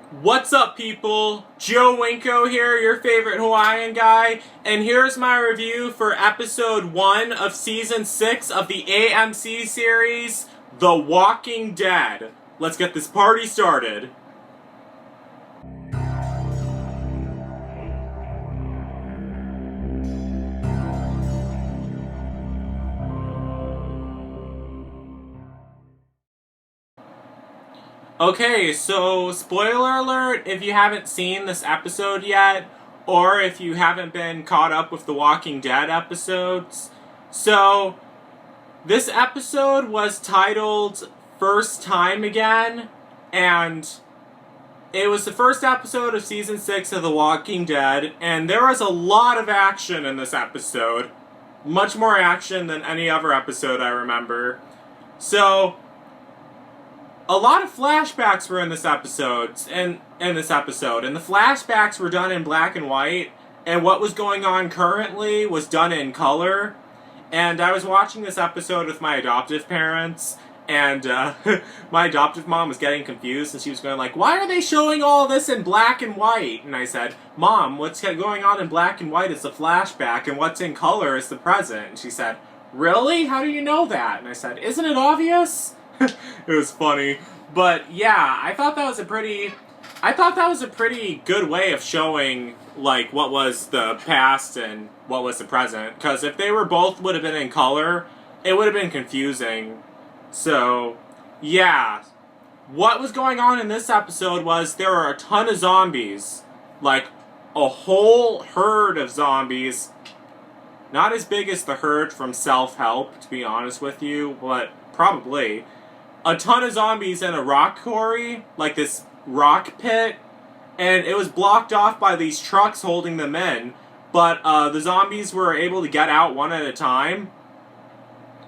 What's up, people? Joe Winko here, your favorite Hawaiian guy, and here's my review for episode 1 of season 6 of the AMC series, The Walking Dead. Let's get this party started. Okay, so spoiler alert if you haven't seen this episode yet, or if you haven't been caught up with the Walking Dead episodes. So, this episode was titled First Time Again, and it was the first episode of season 6 of The Walking Dead, and there was a lot of action in this episode. Much more action than any other episode I remember. So, a lot of flashbacks were in this episode, and the flashbacks were done in black and white, and what was going on currently was done in color. And I was watching this episode with my adoptive parents, and my adoptive mom was getting confused, and she was going like, "Why are they showing all this in black and white?" And I said, "Mom, what's going on in black and white is the flashback, and what's in color is the present." And she said, "Really? How do you know that?" And I said, "Isn't it obvious?" It was funny. But yeah, I thought that was a pretty good way of showing like what was the past and what was the present, because if they were both would have been in color, it would have been confusing. So, yeah. What was going on in this episode was there were a ton of zombies. Like a whole herd of zombies. Not as big as the herd from Self-Help, to be honest with you, but probably. A ton of zombies in a rock quarry, like this rock pit, and it was blocked off by these trucks holding them in, but the zombies were able to get out one at a time,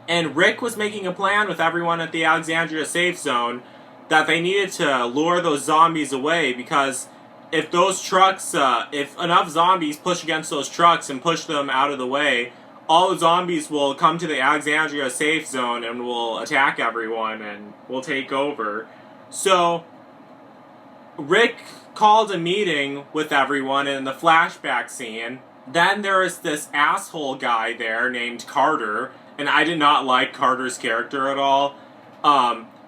and Rick was making a plan with everyone at the Alexandria safe zone that they needed to lure those zombies away, because if those trucks, if enough zombies push against those trucks and push them out of the way, all the zombies will come to the Alexandria safe zone and will attack everyone and will take over. So, Rick called a meeting with everyone in the flashback scene. Then there is this asshole guy there named Carter, and I did not like Carter's character at all.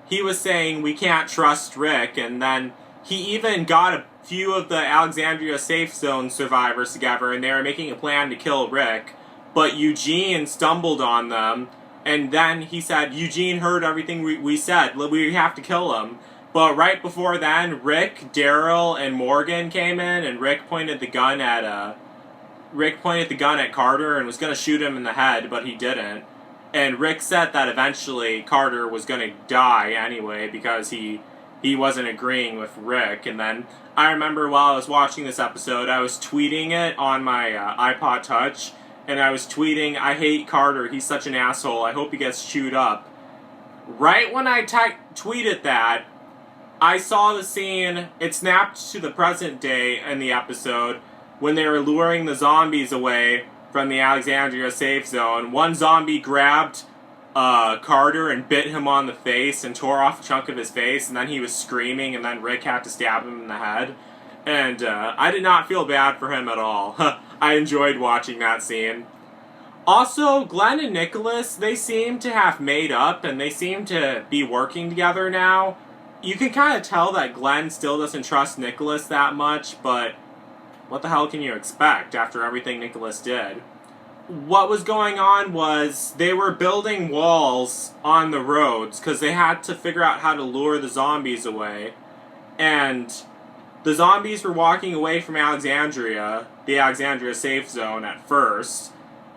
He was saying we can't trust Rick, and then he even got a few of the Alexandria safe zone survivors together, and they were making a plan to kill Rick. But Eugene stumbled on them, and then he said, Eugene heard everything we said, we have to kill him. But right before then, Rick, Daryl, and Morgan came in, and Rick pointed the gun at Carter and was going to shoot him in the head, but he didn't. And Rick said that eventually Carter was going to die anyway, because he wasn't agreeing with Rick. And then I remember while I was watching this episode, I was tweeting it on my iPod Touch, and I was tweeting, "I hate Carter, he's such an asshole, I hope he gets chewed up." Right when I tweeted that, I saw the scene, it snapped to the present day in the episode, when they were luring the zombies away from the Alexandria safe zone. One zombie grabbed Carter and bit him on the face and tore off a chunk of his face, and then he was screaming, and then Rick had to stab him in the head. And I did not feel bad for him at all. I enjoyed watching that scene. Also, Glenn and Nicholas, they seem to have made up, and they seem to be working together now. You can kind of tell that Glenn still doesn't trust Nicholas that much, but what the hell can you expect after everything Nicholas did? What was going on was they were building walls on the roads because they had to figure out how to lure the zombies away. And the zombies were walking away from Alexandria, the Alexandria safe zone at first,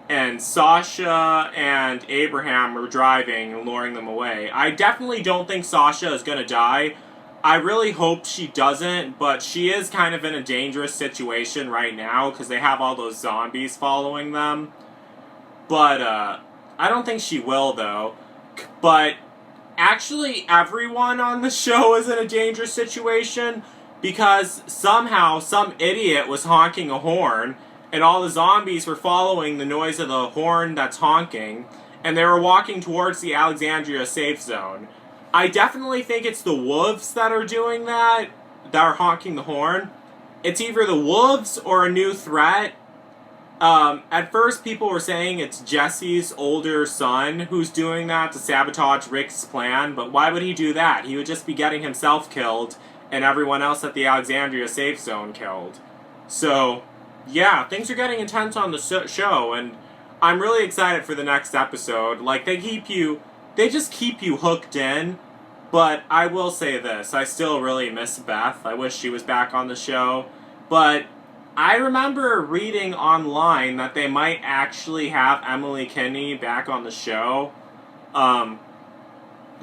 and Sasha and Abraham were driving and luring them away. I definitely don't think Sasha is going to die. I really hope she doesn't, but she is kind of in a dangerous situation right now because they have all those zombies following them. But I don't think she will, though. But actually, everyone on the show is in a dangerous situation, because somehow some idiot was honking a horn, and all the zombies were following the noise of the horn that's honking, and they were walking towards the Alexandria safe zone. I definitely think it's the wolves that are doing that. that are honking the horn, it's either the wolves or a new threat. At first, people were saying it's Jesse's older son who's doing that to sabotage Rick's plan, but why would he do that? He would just be getting himself killed and everyone else at the Alexandria safe zone killed. So, yeah, things are getting intense on the show, and I'm really excited for the next episode. Like, they just keep you hooked in, but I will say this, I still really miss Beth. I wish she was back on the show, but I remember reading online that they might actually have Emily Kinney back on the show.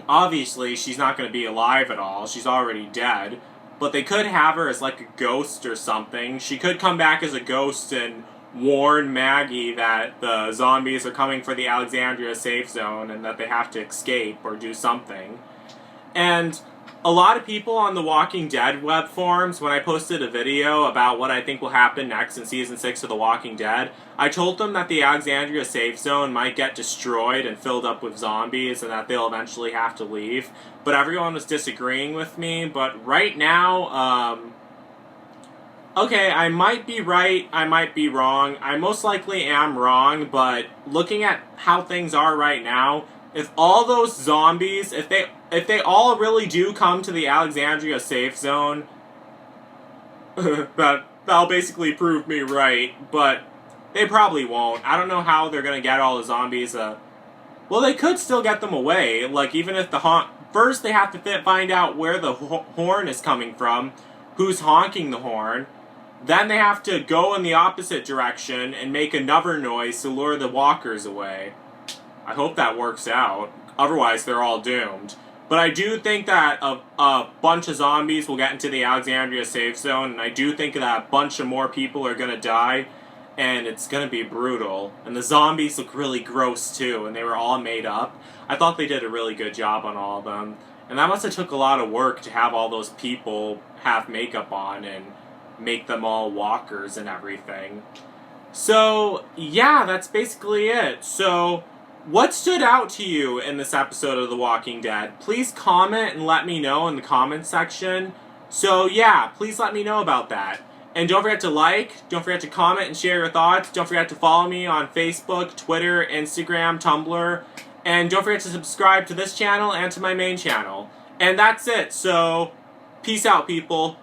Obviously, she's not going to be alive at all. She's already dead. But they could have her as like a ghost or something. She could come back as a ghost and warn Maggie that the zombies are coming for the Alexandria safe zone and that they have to escape or do something. And a lot of people on the Walking Dead web forums, when I posted a video about what I think will happen next in Season 6 of The Walking Dead, I told them that the Alexandria safe zone might get destroyed and filled up with zombies and that they'll eventually have to leave. But everyone was disagreeing with me. But right now, okay, I might be right, I might be wrong. I most likely am wrong, but looking at how things are right now, if all those zombies, if they all really do come to the Alexandria safe zone, that'll basically prove me right, but they probably won't. I don't know how they're gonna get all the zombies, well, they could still get them away, like, even if first they have to find out where the horn is coming from, who's honking the horn, then they have to go in the opposite direction and make another noise to lure the walkers away. I hope that works out. Otherwise, they're all doomed. But I do think that a bunch of zombies will get into the Alexandria safe zone, and I do think that a bunch of more people are going to die, and it's going to be brutal. And the zombies look really gross, too, and they were all made up. I thought they did a really good job on all of them. And that must have took a lot of work to have all those people have makeup on and make them all walkers and everything. So, yeah, that's basically it. So, what stood out to you in this episode of The Walking Dead? Please comment and let me know in the comments section. So yeah, please let me know about that. And don't forget to like, don't forget to comment and share your thoughts. Don't forget to follow me on Facebook, Twitter, Instagram, Tumblr. And don't forget to subscribe to this channel and to my main channel. And that's it. So, peace out, people.